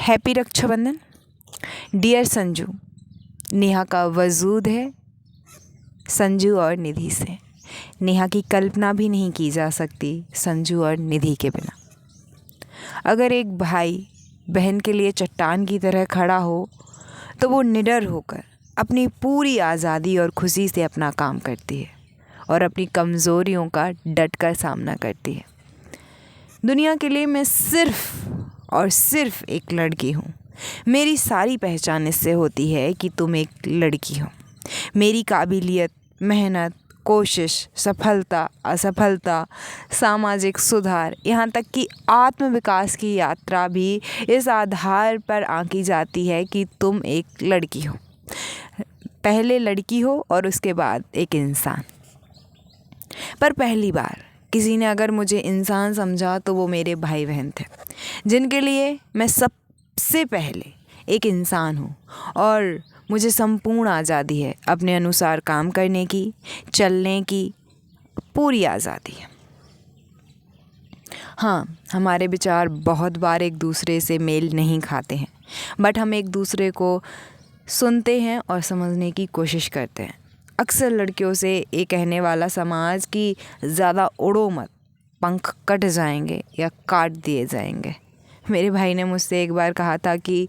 Happy Rakshabandhan. Dear Sanju, Neha का वजूद है संजू और निधि से। नेहा की कल्पना भी नहीं की जा सकती संजू और निधि के बिना। अगर एक भाई बहन के लिए चट्टान की तरह खड़ा हो तो वो निडर होकर अपनी पूरी आज़ादी और खुशी से अपना काम करती है और अपनी कमज़ोरियों का डट कर सामना करती है। दुनिया के लिए मैं सिर्फ़ और सिर्फ एक लड़की हूँ। मेरी सारी पहचान इससे होती है कि तुम एक लड़की हो। मेरी काबिलियत, मेहनत, कोशिश, सफलता, असफलता, सामाजिक सुधार, यहाँ तक कि आत्मविकास की यात्रा भी इस आधार पर आंकी जाती है कि तुम एक लड़की हो। पहले लड़की हो और उसके बाद एक इंसान। पर पहली बार किसी ने अगर मुझे इंसान समझा तो वो मेरे भाई बहन थे, जिनके लिए मैं सबसे पहले एक इंसान हूँ और मुझे संपूर्ण आज़ादी है अपने अनुसार काम करने की, चलने की पूरी आज़ादी है। हाँ, हमारे विचार बहुत बार एक दूसरे से मेल नहीं खाते हैं, बट हम एक दूसरे को सुनते हैं और समझने की कोशिश करते हैं। अक्सर लड़कियों से ये कहने वाला समाज कि ज़्यादा उड़ो मत, पंख कट जाएंगे या काट दिए जाएंगे। मेरे भाई ने मुझसे एक बार कहा था कि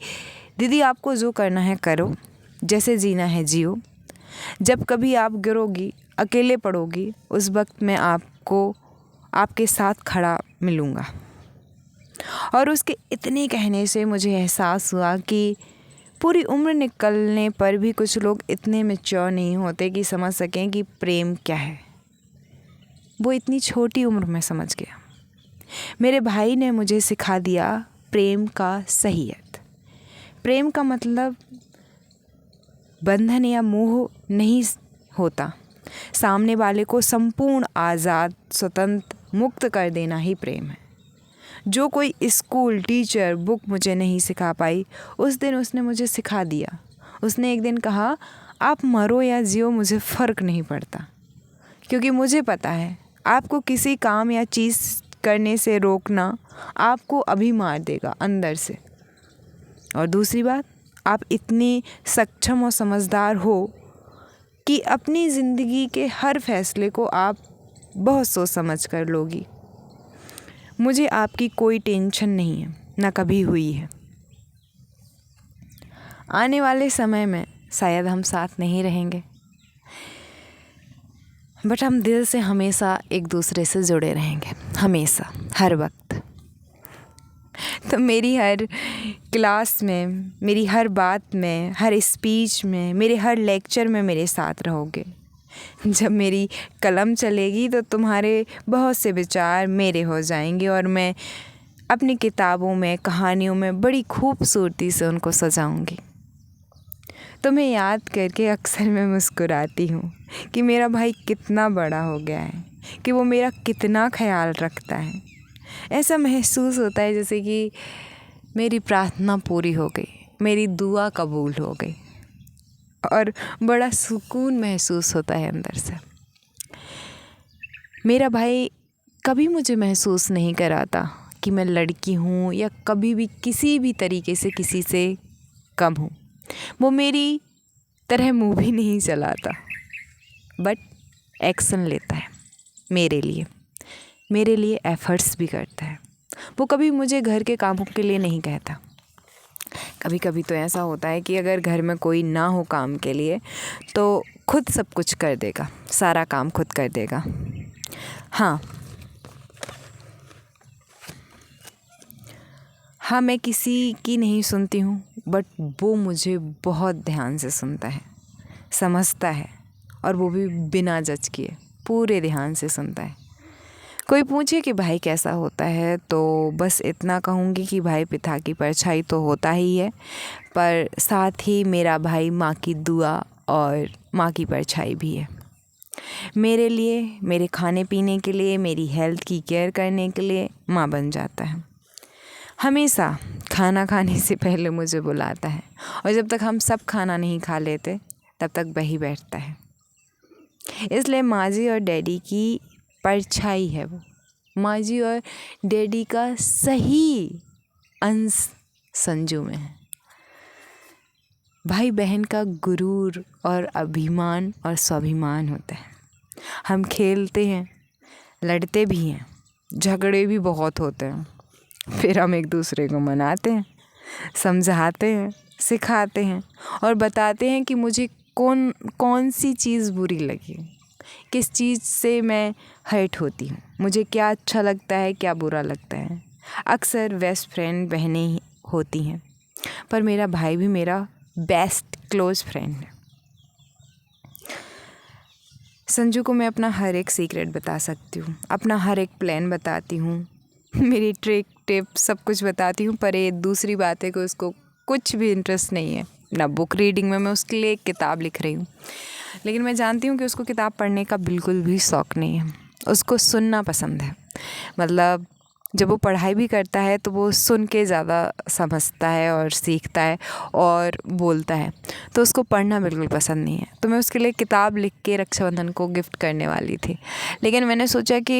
दीदी, आपको जो करना है करो, जैसे जीना है जियो। जब कभी आप गिरोगी, अकेले पड़ोगी, उस वक्त मैं आपको आपके साथ खड़ा मिलूँगा। और उसके इतने कहने से मुझे एहसास हुआ कि पूरी उम्र निकलने पर भी कुछ लोग इतने मैच्योर नहीं होते कि समझ सकें कि प्रेम क्या है। वो इतनी छोटी उम्र में समझ गया। मेरे भाई ने मुझे सिखा दिया प्रेम का सही अर्थ। प्रेम का मतलब बंधन या मोह नहीं होता। सामने वाले को संपूर्ण आज़ाद, स्वतंत्र, मुक्त कर देना ही प्रेम है। जो कोई स्कूल, टीचर, बुक मुझे नहीं सिखा पाई, उस दिन उसने मुझे सिखा दिया। उसने एक दिन कहा, आप मरो या जियो, मुझे फ़र्क नहीं पड़ता, क्योंकि मुझे पता है आपको किसी काम या चीज़ करने से रोकना आपको अभी मार देगा अंदर से। और दूसरी बात, आप इतनी सक्षम और समझदार हो कि अपनी ज़िंदगी के हर फैसले को आप बहुत सोच समझ कर लोगी। मुझे आपकी कोई टेंशन नहीं है, ना कभी हुई है। आने वाले समय में शायद हम साथ नहीं रहेंगे, बट हम दिल से हमेशा एक दूसरे से जुड़े रहेंगे, हमेशा, हर वक्त। तो मेरी हर क्लास में, मेरी हर बात में, हर स्पीच में, मेरे हर लेक्चर में मेरे साथ रहोगे। जब मेरी कलम चलेगी तो तुम्हारे बहुत से विचार मेरे हो जाएंगे और मैं अपनी किताबों में, कहानियों में बड़ी खूबसूरती से उनको सजाऊंगी। तुम्हें याद करके अक्सर मैं मुस्कुराती हूँ कि मेरा भाई कितना बड़ा हो गया है, कि वो मेरा कितना ख्याल रखता है। ऐसा महसूस होता है जैसे कि मेरी प्रार्थना पूरी हो गई, मेरी दुआ कबूल हो गई और बड़ा सुकून महसूस होता है अंदर से। मेरा भाई कभी मुझे महसूस नहीं कराता कि मैं लड़की हूँ या कभी भी किसी भी तरीके से किसी से कम हूँ। वो मेरी तरह मुँह भी नहीं चलाता, बट एक्शन लेता है मेरे लिए एफ़र्ट्स भी करता है। वो कभी मुझे घर के कामों के लिए नहीं कहता। कभी कभी तो ऐसा होता है कि अगर घर में कोई ना हो काम के लिए तो खुद सब कुछ कर देगा, सारा काम खुद कर देगा। हाँ, मैं किसी की नहीं सुनती हूँ, बट वो मुझे बहुत ध्यान से सुनता है, समझता है, और वो भी बिना जज किए पूरे ध्यान से सुनता है। कोई पूछे कि भाई कैसा होता है तो बस इतना कहूँगी कि भाई पिता की परछाई तो होता ही है, पर साथ ही मेरा भाई माँ की दुआ और माँ की परछाई भी है। मेरे लिए, मेरे खाने पीने के लिए, मेरी हेल्थ की केयर करने के लिए माँ बन जाता है। हमेशा खाना खाने से पहले मुझे बुलाता है और जब तक हम सब खाना नहीं खा लेते तब तक वही बैठता है। इसलिए माँ जी और डैडी की परछाई है वो। माँ जी और डैडी का सही अंश संजू में है। भाई बहन का गुरूर और अभिमान और स्वाभिमान होता है। हम खेलते हैं, लड़ते भी हैं, झगड़े भी बहुत होते हैं, फिर हम एक दूसरे को मनाते हैं, समझाते हैं, सिखाते हैं और बताते हैं कि मुझे कौन सी चीज़ बुरी लगी, किस चीज़ से मैं हर्ट होती हूँ, मुझे क्या अच्छा लगता है, क्या बुरा लगता है। अक्सर बेस्ट फ्रेंड बहनें ही होती हैं, पर मेरा भाई भी मेरा बेस्ट क्लोज़ फ्रेंड है। संजू को मैं अपना हर एक सीक्रेट बता सकती हूँ, अपना हर एक प्लान बताती हूँ, मेरी ट्रिक टिप सब कुछ बताती हूँ, पर ये दूसरी बात है कि उसको कुछ भी इंटरेस्ट नहीं है, ना बुक रीडिंग में। मैं उसके लिए एक किताब लिख रही हूँ, लेकिन मैं जानती हूँ कि उसको किताब पढ़ने का बिल्कुल भी शौक़ नहीं है, उसको सुनना पसंद है। मतलब जब वो पढ़ाई भी करता है तो वो सुन के ज़्यादा समझता है और सीखता है और बोलता है, तो उसको पढ़ना बिल्कुल पसंद नहीं है। तो मैं उसके लिए किताब लिख के रक्षाबंधन को गिफ्ट करने वाली थी, लेकिन मैंने सोचा कि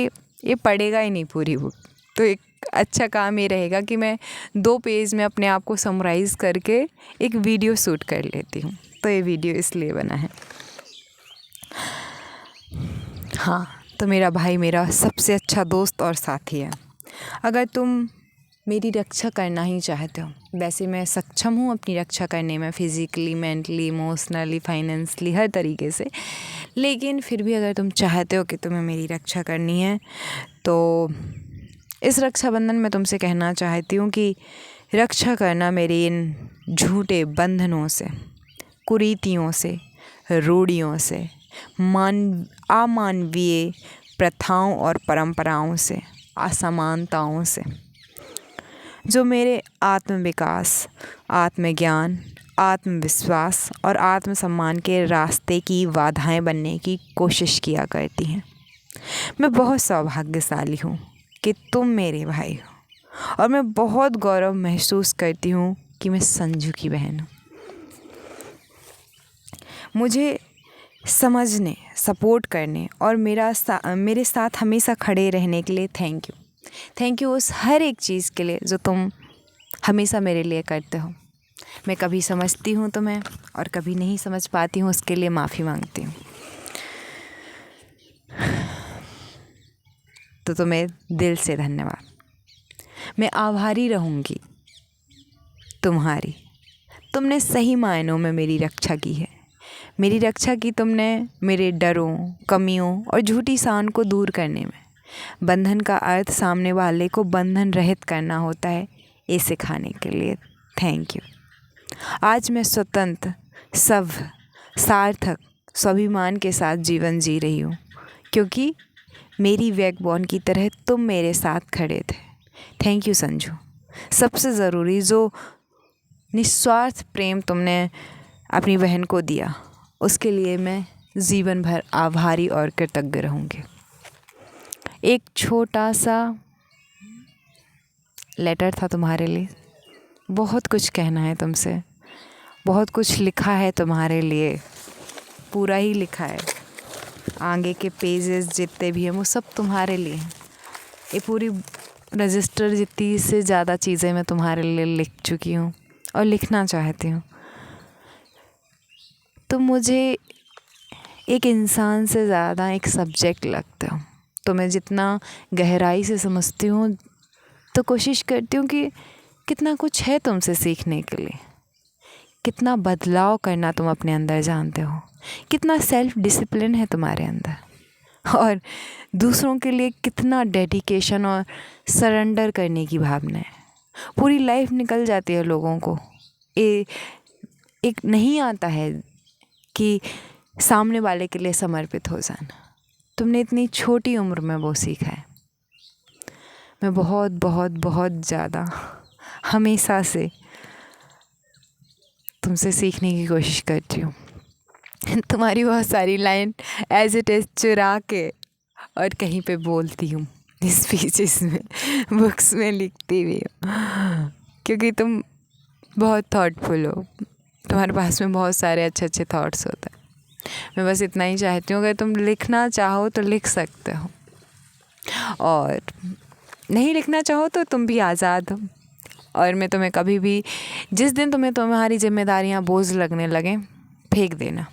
ये पढ़ेगा ही नहीं पूरी बुक, तो एक अच्छा काम ये रहेगा कि मैं 2 पेज में अपने आप को समराइज़ करके एक वीडियो शूट कर लेती हूँ। तो ये वीडियो इसलिए बना है। हाँ, तो मेरा भाई मेरा सबसे अच्छा दोस्त और साथी है। अगर तुम मेरी रक्षा करना ही चाहते हो, वैसे मैं सक्षम हूँ अपनी रक्षा करने में, फिज़िकली, मेंटली, इमोशनली, फाइनेंशली, हर तरीके से। लेकिन फिर भी अगर तुम चाहते हो कि तुम्हें मेरी रक्षा करनी है, तो इस रक्षाबंधन में तुमसे कहना चाहती हूँ कि रक्षा करना मेरी इन झूठे बंधनों से, कुरीतियों से, रूढ़ियों से, अमानवीय प्रथाओं और परंपराओं से, असमानताओं से, जो मेरे आत्मविकास, आत्मज्ञान, आत्मविश्वास और आत्मसम्मान के रास्ते की बाधाएं बनने की कोशिश किया करती हैं। मैं बहुत सौभाग्यशाली हूँ कि तुम मेरे भाई हो, और मैं बहुत गौरव महसूस करती हूँ कि मैं संजू की बहन हूँ। मुझे समझने, सपोर्ट करने और मेरे साथ हमेशा खड़े रहने के लिए थैंक यू उस हर एक चीज़ के लिए जो तुम हमेशा मेरे लिए करते हो। मैं कभी समझती हूँ तुम्हें और कभी नहीं समझ पाती हूँ, उसके लिए माफ़ी मांगती हूँ। तो तुम्हें दिल से धन्यवाद। मैं आभारी रहूँगी तुम्हारी। तुमने सही मायनों में मेरी रक्षा की है। मेरी रक्षा की तुमने मेरे डरों, कमियों और झूठी शान को दूर करने में। बंधन का अर्थ सामने वाले को बंधन रहित करना होता है, ये सिखाने के लिए थैंक यू। आज मैं स्वतंत्र, सभ्य, सार्थक, स्वाभिमान के साथ जीवन जी रही हूँ, क्योंकि मेरी बैकबोन की तरह तुम मेरे साथ खड़े थे। Thank you Sanju. सबसे ज़रूरी, जो निस्वार्थ प्रेम तुमने अपनी बहन को दिया, उसके लिए मैं जीवन भर आभारी और कृतज्ञ रहूँगी। एक छोटा सा लेटर था तुम्हारे लिए। बहुत कुछ कहना है तुमसे, बहुत कुछ लिखा है तुम्हारे लिए, पूरा ही लिखा है। आगे के पेजेस जितने भी हैं वो सब तुम्हारे लिए हैं। ये पूरी रजिस्टर जितनी से ज़्यादा चीज़ें मैं तुम्हारे लिए लिख चुकी हूँ और लिखना चाहती हूँ। तुम मुझे एक इंसान से ज़्यादा एक सब्जेक्ट लगते हो। तो मैं जितना गहराई से समझती हूँ, तो कोशिश करती हूँ कि कितना कुछ है तुमसे सीखने के लिए, कितना बदलाव करना तुम अपने अंदर जानते हो, कितना सेल्फ डिसिप्लिन है तुम्हारे अंदर, और दूसरों के लिए कितना डेडिकेशन और सरेंडर करने की भावना है। पूरी लाइफ निकल जाती है लोगों को, एक नहीं आता है कि सामने वाले के लिए समर्पित हो जाना। तुमने इतनी छोटी उम्र में वो सीखा है। मैं बहुत बहुत बहुत ज़्यादा हमेशा से तुमसे सीखने की कोशिश करती हूँ। तुम्हारी बहुत सारी लाइन एज इट इज़ चुरा के और कहीं पे बोलती हूँ, स्पीचेस में, बुक्स में लिखती भी हूँ, क्योंकि तुम बहुत थॉटफुल हो। तुम्हारे पास में बहुत सारे अच्छे अच्छे थॉट्स होते हैं। मैं बस इतना ही चाहती हूँ, अगर तुम लिखना चाहो तो लिख सकते हो, और नहीं लिखना चाहो तो तुम भी आज़ाद हो। और मैं तुम्हें कभी भी, जिस दिन तुम्हारी जिम्मेदारियाँ बोझ लगने लगें, फेंक देना।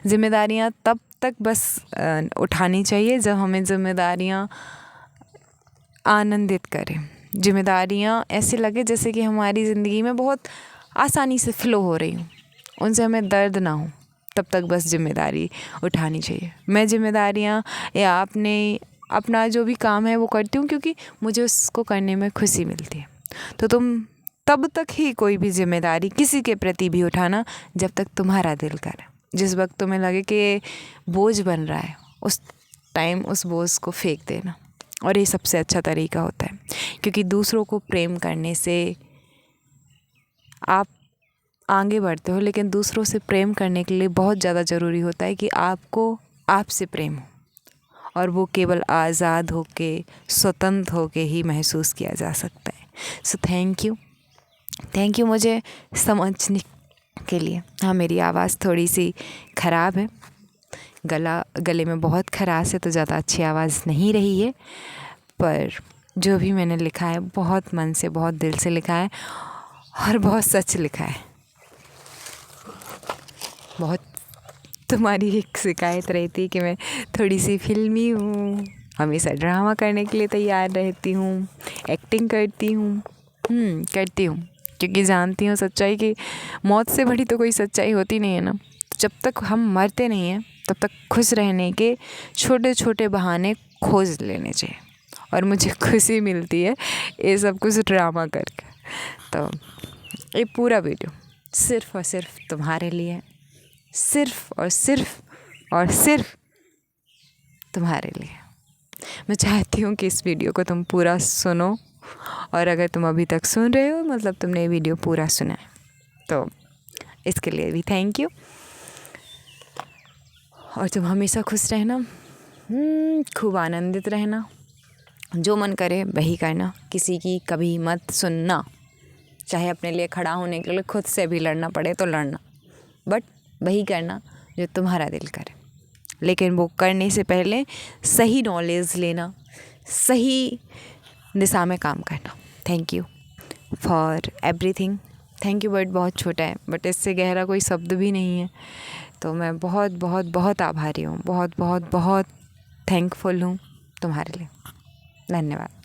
जिम्मेदारियाँ तब तक बस उठानी चाहिए जब हमें जिम्मेदारियाँ आनंदित करें। जिम्मेदारियाँ ऐसे लगे जैसे कि हमारी ज़िंदगी में बहुत आसानी से फ़्लो हो रही हूँ, उनसे हमें दर्द ना हो, तब तक बस जिम्मेदारी उठानी चाहिए। मैं जिम्मेदारियाँ या अपना जो भी काम है वो करती हूँ क्योंकि मुझे उसको करने में खुशी मिलती है। तो तुम तब तक ही कोई भी जिम्मेदारी किसी के प्रति भी उठाना जब तक तुम्हारा दिल करे। जिस वक्त तुम्हें लगे कि बोझ बन रहा है, उस टाइम उस बोझ को फेंक देना। और ये सबसे अच्छा तरीका होता है, क्योंकि दूसरों को प्रेम करने से आप आगे बढ़ते हो, लेकिन दूसरों से प्रेम करने के लिए बहुत ज़्यादा ज़रूरी होता है कि आपको आपसे प्रेम हो, और वो केवल आज़ाद होके, स्वतंत्र होके ही महसूस किया जा सकता है। सो थैंक यू मुझे समझने के लिए। हाँ, मेरी आवाज़ थोड़ी सी ख़राब है, गले में बहुत खराश है, तो ज़्यादा अच्छी आवाज़ नहीं रही है, पर जो भी मैंने लिखा है बहुत मन से, बहुत दिल से लिखा है और बहुत सच लिखा है। बहुत तुम्हारी एक शिकायत रहती है कि मैं थोड़ी सी फिल्मी हूँ, हमेशा ड्रामा करने के लिए तैयार रहती हूँ, एक्टिंग करती हूँ। करती हूँ क्योंकि जानती हूँ सच्चाई की मौत से बड़ी तो कोई सच्चाई होती नहीं है ना। तो जब तक हम मरते नहीं हैं तब तक खुश रहने के छोटे छोटे बहाने खोज लेने चाहिए, और मुझे खुशी मिलती है ये सब कुछ ड्रामा करके। तो ये पूरा वीडियो सिर्फ़ और सिर्फ तुम्हारे लिए है, सिर्फ़ और सिर्फ तुम्हारे लिए। मैं चाहती हूँ कि इस वीडियो को तुम पूरा सुनो, और अगर तुम अभी तक सुन रहे हो मतलब तुमने ये वीडियो पूरा सुना है, तो इसके लिए भी थैंक यू। और तुम हमेशा खुश रहना, खूब आनंदित रहना, जो मन करे वही करना, किसी की कभी मत सुनना। चाहे अपने लिए खड़ा होने के लिए खुद से भी लड़ना पड़े तो लड़ना, बट वही करना जो तुम्हारा दिल करे। लेकिन वो करने से पहले सही नॉलेज लेना, सही दिशा में काम करना। Thank you for everything. Thank you word बहुत छोटा है, बट इससे गहरा कोई शब्द भी नहीं है। तो मैं बहुत बहुत बहुत आभारी हूँ, बहुत बहुत बहुत थैंकफुल हूँ तुम्हारे लिए। धन्यवाद।